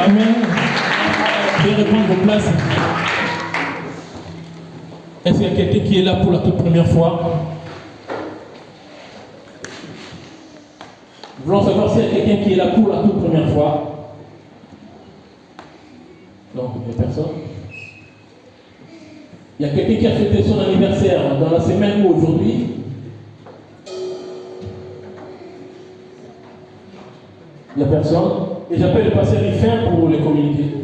Amen. Veuillez reprendre vos places. Est-ce qu'il y a quelqu'un qui est là pour la toute première fois? Nous voulons savoir s'il y a quelqu'un qui est là pour la toute première fois. Donc, il n'y a personne. Il y a quelqu'un qui a fêté son anniversaire dans la semaine ou aujourd'hui? Il n'y a personne. Et j'appelle le pasteur Rifin pour les communiquer.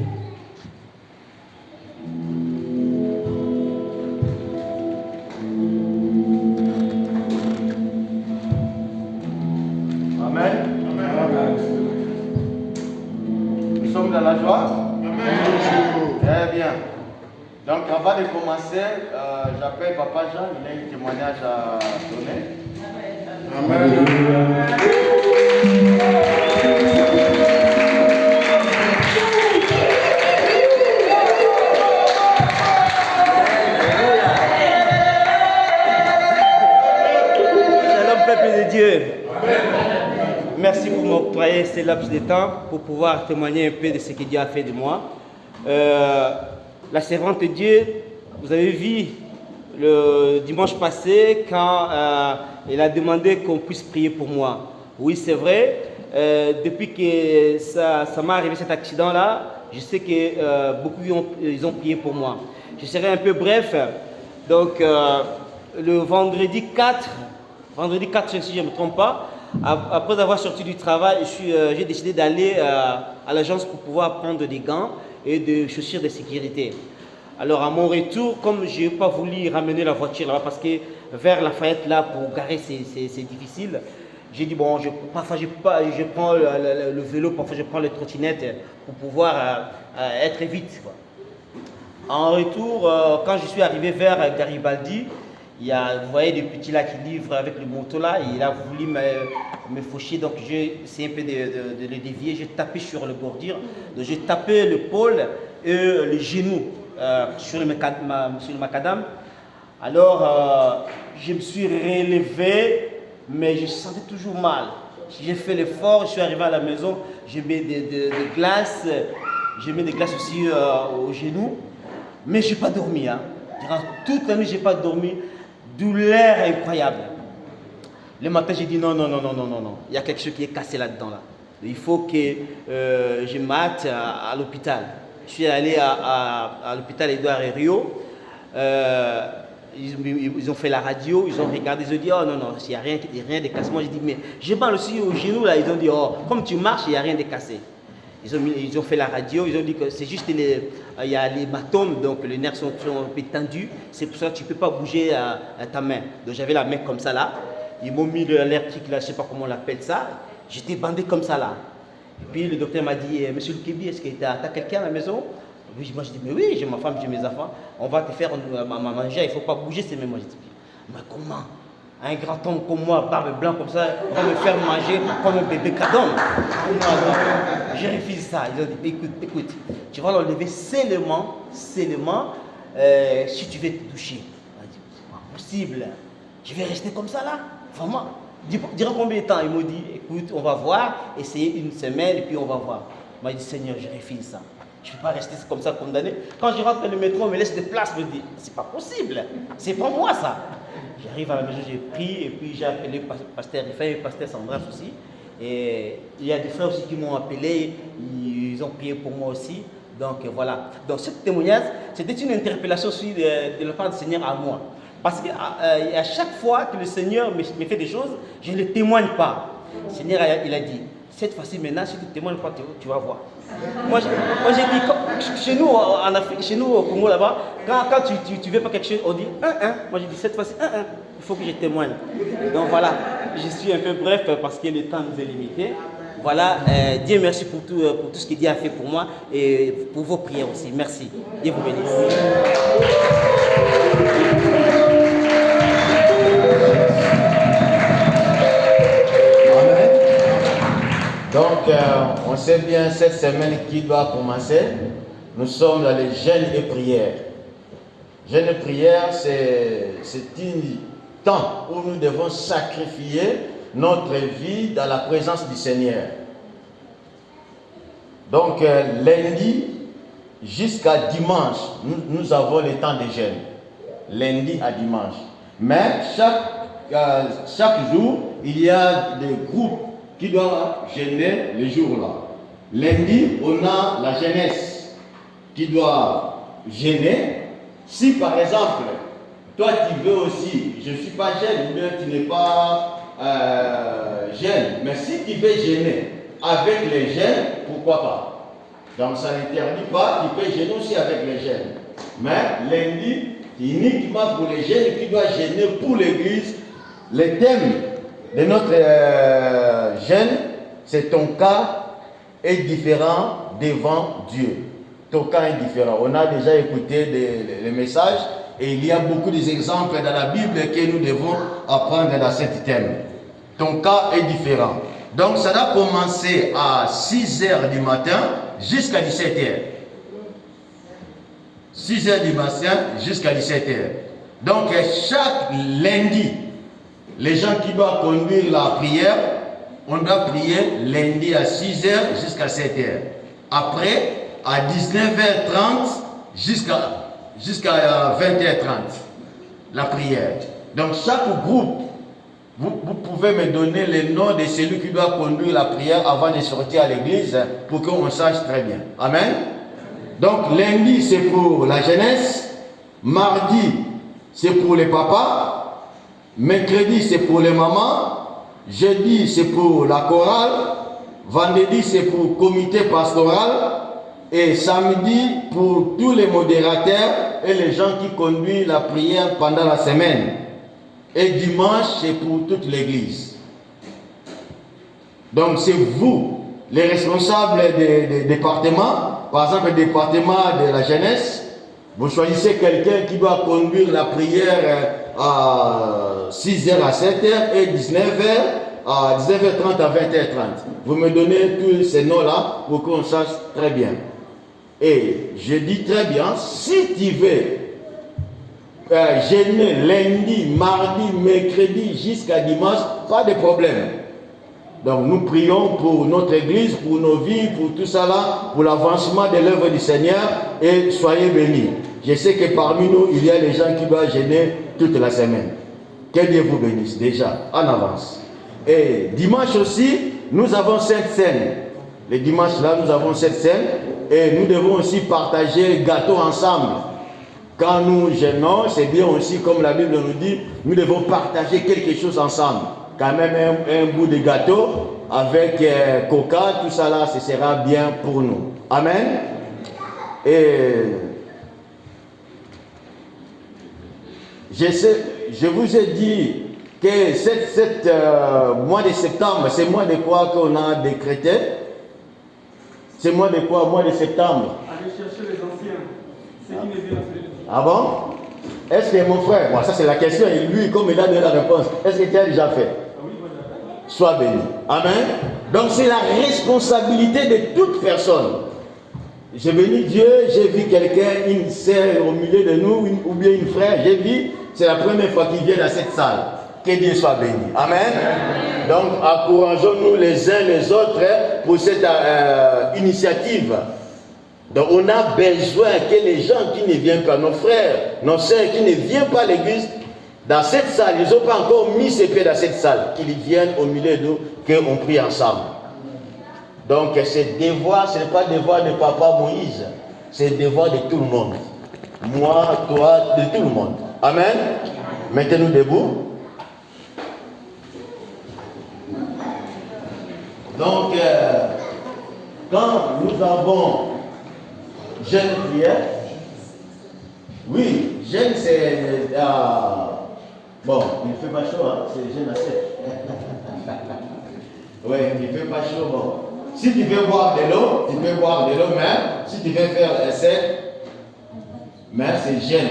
Amen. Amen. Nous sommes dans la joie. Amen. Très bien. Donc avant de commencer, j'appelle Papa Jean, il a un témoignage à donner. Amen. Shalom peuple de Dieu. Merci pour m'octroyer ce laps de temps pour pouvoir témoigner un peu de ce que Dieu a fait de moi. La servante de Dieu, vous avez vu le dimanche passé quand elle a demandé qu'on puisse prier pour moi. Oui, c'est vrai. Depuis que ça m'est arrivé cet accident-là, je sais que beaucoup ils ont prié pour moi. Je serai un peu bref. Donc, le vendredi 4, si je ne me trompe pas, après avoir sorti du travail, j'ai décidé d'aller à l'agence pour pouvoir prendre des gants et des chaussures de sécurité. Alors à mon retour, comme je n'ai pas voulu ramener la voiture là-bas parce que vers Lafayette là pour garer c'est difficile, j'ai dit bon, parfois je prends le vélo, parfois je prends les trottinettes pour pouvoir être vite, quoi. En retour, quand je suis arrivé vers Garibaldi, il y a, vous voyez, des petits là qui livrent avec le moto là, il a voulu me faucher, donc j'ai essayé un peu de le dévier, j'ai tapé sur le bordure, donc j'ai tapé l'épaule et le genou sur le macadam. Alors je me suis relevé, mais je sentais toujours mal. J'ai fait l'effort, je suis arrivé à la maison, j'ai mis des glaces, j'ai mis des glaces aussi au genou, mais je n'ai pas dormi. Hein. Durant toute la nuit, je n'ai pas dormi. Douleur incroyable. Le matin, j'ai dit non. Il y a quelque chose qui est cassé là-dedans. Là. Il faut que je m'atte à l'hôpital. Je suis allé à l'hôpital Édouard Herriot. Ils ont fait la radio, ils ont regardé, ils ont dit oh non, il n'y a rien de cassé. Moi, j'ai dit mais j'ai mal aussi au genou là. Ils ont dit oh, comme tu marches, il n'y a rien de cassé. Ils ont fait la radio, ils ont dit que c'est juste il y a l'hématome, donc les nerfs sont un peu tendus, c'est pour ça que tu ne peux pas bouger ta main. Donc j'avais la main comme ça là, ils m'ont mis l'électrique là, je ne sais pas comment on l'appelle ça, j'étais bandé comme ça là. Et puis le docteur m'a dit, monsieur Lukebi, est-ce que tu as quelqu'un à la maison? Oui, moi je dis, mais oui, j'ai ma femme, j'ai mes enfants, on va te faire manger, il ne faut pas bouger ces mains. Moi je dis, mais comment? Un grand homme comme moi, barbe blanche comme ça, va me faire manger comme un bébé cadon. J'ai refusé ça. Ils ont dit, écoute, tu vas l'enlever seulement si tu veux te toucher. On a dit, c'est pas possible. Je vais rester comme ça là. Vraiment. Dis-moi combien de temps? Ils m'ont dit, écoute, on va voir, essayer une semaine et puis on va voir. Moi, j'ai dit, Seigneur, je refuse ça. Je ne peux pas rester comme ça condamné. Quand je rentre dans le métro, on me laisse des places, je me dis, c'est pas possible. C'est pas moi ça. J'arrive à la maison, j'ai prié et puis j'ai appelé pasteur Rifin et pasteur Sandras aussi. Et il y a des frères aussi qui m'ont appelé, ils ont prié pour moi aussi. Donc voilà. Donc ce témoignage, c'était une interpellation aussi de la part du Seigneur à moi. Parce qu'à chaque fois que le Seigneur me fait des choses, je ne le témoigne pas. Le Seigneur, il a dit, cette fois-ci maintenant, si tu ne témoignes pas, tu vas voir. Moi j'ai dit, chez nous en Afrique, chez nous au Congo là-bas, quand tu veux pas quelque chose, on dit 1-1. Moi j'ai dit cette fois-ci 1-1, il faut que je témoigne. Donc voilà, je suis un peu bref parce que le temps nous est limité. Voilà, Dieu merci pour tout ce que Dieu a fait pour moi et pour vos prières aussi. Merci. Dieu vous bénisse. Donc, on sait bien cette semaine qui doit commencer. Nous sommes dans les jeûnes et prières. Jeûne et prière, c'est un temps où nous devons sacrifier notre vie dans la présence du Seigneur. Donc lundi jusqu'à dimanche, nous avons le temps de jeûne. Lundi à dimanche. Mais chaque jour, il y a des groupes qui doivent jeûner le jour-là. Lundi, on a la jeunesse qui doit jeûner. Si par exemple, toi tu veux aussi, je ne suis pas jeune, ou bien tu n'es pas jeune, mais si tu veux jeûner avec les jeunes, pourquoi pas? Donc ça n'interdit pas, tu peux jeûner aussi avec les jeunes. Mais lundi, uniquement pour les jeunes qui doivent jeûner pour l'église. Le thème de notre jeûne, c'est ton cas est différent devant Dieu. Ton cas est différent. On a déjà écouté les messages et il y a beaucoup d'exemples dans la Bible que nous devons apprendre dans ce thème. Ton cas est différent. Donc ça va commencer à 6h du matin jusqu'à 17h. 6h du matin jusqu'à 17h. Donc chaque lundi, les gens qui doivent conduire la prière, on doit prier lundi à 6h jusqu'à 7h. Après, à 19h30 jusqu'à 20h30, la prière. Donc chaque groupe, vous pouvez me donner le nom de celui qui doit conduire la prière avant de sortir à l'église pour qu'on sache très bien. Amen. Donc lundi c'est pour la jeunesse, mardi c'est pour les papas, mercredi c'est pour les mamans, jeudi c'est pour la chorale, vendredi c'est pour le comité pastoral et samedi pour tous les modérateurs et les gens qui conduisent la prière pendant la semaine. Et dimanche c'est pour toute l'église. Donc c'est vous, les responsables des départements. Par exemple, le département de la jeunesse, vous choisissez quelqu'un qui doit conduire la prière à 6h à 7h et 19h à 19h30 à 20h30. Vous me donnez tous ces noms-là pour qu'on sache très bien. Et je dis très bien, si tu veux jeûner lundi, mardi, mercredi jusqu'à dimanche, pas de problème. Donc nous prions pour notre église, pour nos vies, pour tout ça là, pour l'avancement de l'œuvre du Seigneur et soyez bénis. Je sais que parmi nous, il y a des gens qui doivent jeûner toute la semaine. Que Dieu vous bénisse déjà, en avance. Et dimanche aussi, nous avons cette scène. Le dimanche là, nous avons cette scène et nous devons aussi partager le gâteau ensemble. Quand nous jeûnons, c'est bien aussi, comme la Bible nous dit, nous devons partager quelque chose ensemble. Quand même un bout de gâteau avec coca, tout ça là, ce sera bien pour nous. Amen. Et je vous ai dit que cette mois de septembre, c'est mois de quoi qu'on a décrété? C'est mois de quoi? Mois de septembre. Allez chercher les anciens. C'est qui me vient. Ah bon? Est-ce que mon frère, bon, ça c'est la question, et lui, comme il a donné la réponse, est-ce que tu as déjà fait? Sois béni. Amen. Donc c'est la responsabilité de toute personne. J'ai béni Dieu, j'ai vu quelqu'un, une sœur au milieu de nous, ou bien une frère, j'ai vu, c'est la première fois qu'il vient dans cette salle. Que Dieu soit béni. Amen. Donc encourageons-nous les uns les autres pour cette initiative. Donc on a besoin que les gens qui ne viennent pas, nos frères, nos sœurs qui ne viennent pas à l'église, dans cette salle, ils n'ont pas encore mis ses pieds dans cette salle, qu'ils viennent au milieu de nous, qu'on prie ensemble. Donc ce devoir, ce n'est pas le devoir de Papa Moïse, c'est le devoir de tout le monde. Moi, toi, de tout le monde. Amen. Mettez-nous debout. Donc, quand nous avons jeûne prière, oui, jeûne c'est... bon, il ne fait pas chaud, hein, c'est jeûne à 7. Oui, il ne fait pas chaud, bon. Si tu veux boire de l'eau, tu peux boire de l'eau, mais si tu veux faire sec, mais c'est jeûne.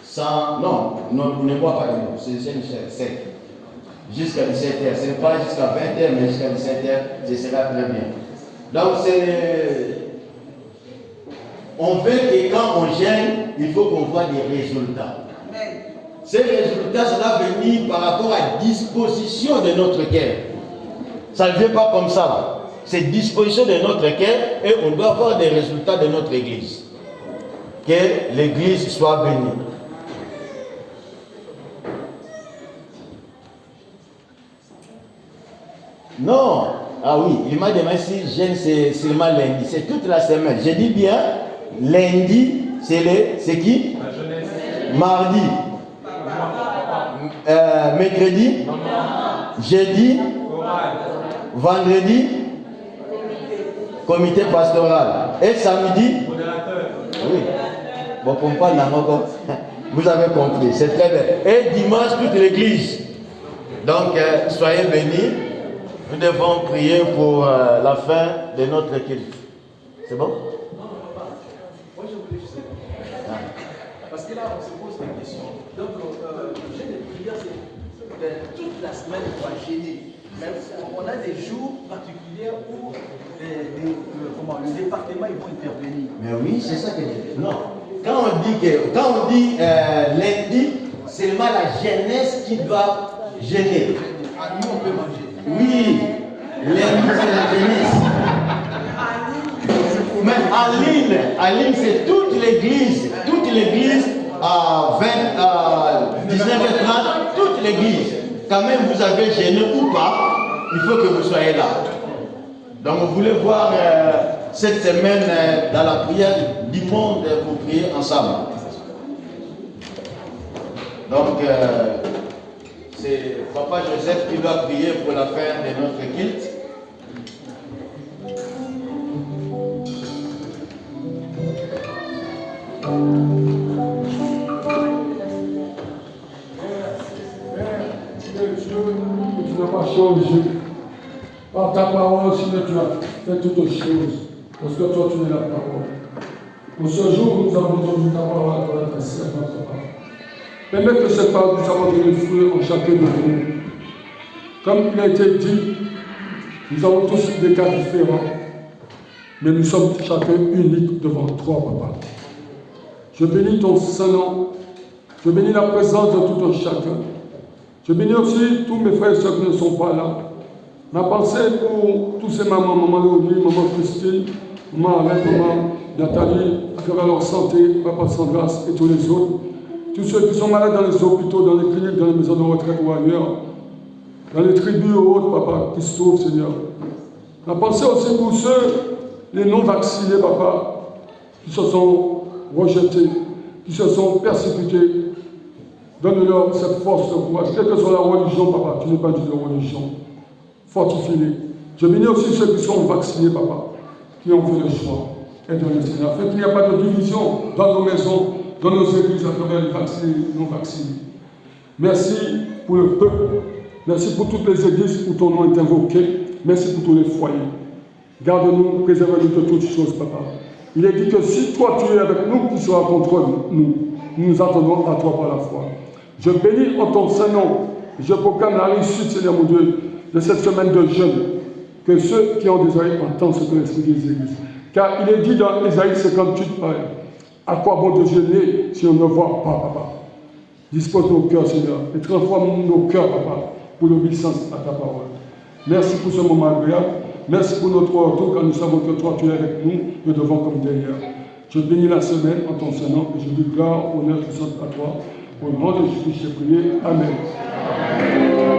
Sans... Non, ne bois pas de l'eau, c'est jeûne sec. Jusqu'à 17h, ce n'est pas jusqu'à 20h, mais jusqu'à 17h, ce sera très bien. Donc, on veut que quand on gêne, il faut qu'on voit des résultats. Ces résultats, ça va venir par rapport à la disposition de notre cœur. Ça ne vient pas comme ça. c'est disposition de notre cœur et on doit avoir des résultats de notre église. Que l'église soit bénie. Non, ah oui, il m'a demandé si jeûne c'est seulement lundi, c'est toute la semaine. Je dis bien, lundi, c'est qui? La jeunesse. Mardi, mercredi, jeudi, vendredi, comité pastoral. Et samedi, oui. Bon, vous avez compris, c'est très bien. Et dimanche, toute l'église. Donc, soyez bénis. Nous devons prier pour la fin de notre culte. C'est bon? Moi, je voulais juste parce que là, on se pose des questions. Donc, le jeûne de prière, c'est toute la semaine, on va gêner. Mais on a des jours particuliers où le département ils vont intervenir. Mais oui, c'est ça que je dis. Non. Quand on dit lundi, c'est seulement la jeunesse qui doit gêner. Ah, nous, on peut manger. Oui, lundi, c'est la jeunesse. Mais en ligne, c'est toute l'église à 19h30, toute l'église. Quand même, vous avez gêné ou pas, il faut que vous soyez là. Donc, vous voulez voir cette semaine dans la prière du monde pour prier ensemble. Donc, c'est Papa Joseph qui doit prier pour la fin de notre culte. Tu n'as pas changé. Par ta parole, Seigneur, tu as fait toutes choses. Parce que toi, tu es la parole. Pour ce jour, nous avons entendu ta parole à travers ta servante, Papa. Permets que cette parole puisse avoir donné fruit en chacun de nous. Comme il a été dit, nous avons tous des cas différents, mais nous sommes chacun uniques devant toi, Papa. Je bénis ton Saint-Nom. Je bénis la présence de tout un chacun. Je bénis aussi tous mes frères et sœurs qui ne sont pas là. Ma pensée pour tous ces mamans, maman Léonie, maman Christine, maman Arlette, maman Nathalie, à travers leur santé, papa Sandras et tous les autres. Tous ceux qui sont malades dans les hôpitaux, dans les cliniques, dans les maisons de retraite ou ailleurs, dans les tribus ou autres, papa, qui se trouvent, Seigneur. Ma pensée aussi pour ceux, les non-vaccinés, papa, qui se sont rejetés, qui se sont persécutés. Donne-leur cette force de courage, quelle que soit la religion, papa, tu n'es pas dit de religion. Fortifie-les. Je bénis aussi ceux qui sont vaccinés, papa, qui ont fait le choix. Aide-les, Seigneur, afin qu'il n'y a pas de division dans nos maisons, dans nos églises, à travers les vaccinés et les non vaccinés. Merci pour le peuple. Merci pour toutes les églises où ton nom est invoqué. Merci pour tous les foyers. Garde-nous, préserve-nous de toutes choses, papa. Il est dit que si toi tu es avec nous, qui sera contre nous. Nous attendons à toi par la foi. Je bénis en ton Saint-Nom. Je proclame la réussite, Seigneur mon Dieu, de cette semaine de jeûne. Que ceux qui ont des oreilles entendent ce que l'Esprit des églises. Car il est dit dans Ésaïe 58, à quoi bon de jeûner si on ne voit pas, papa? Dispose nos cœurs, Seigneur, et transforme nos cœurs, papa, pour l'obéissance à ta parole. Merci pour ce moment agréable. Merci pour notre retour, car nous savons que toi, tu es avec nous, de devant comme derrière. Je bénis la semaine en ton Saint-Nom et je dis gloire, honneur, puissance à toi. Au nom de Jésus, j'ai prié. Amen. Amen.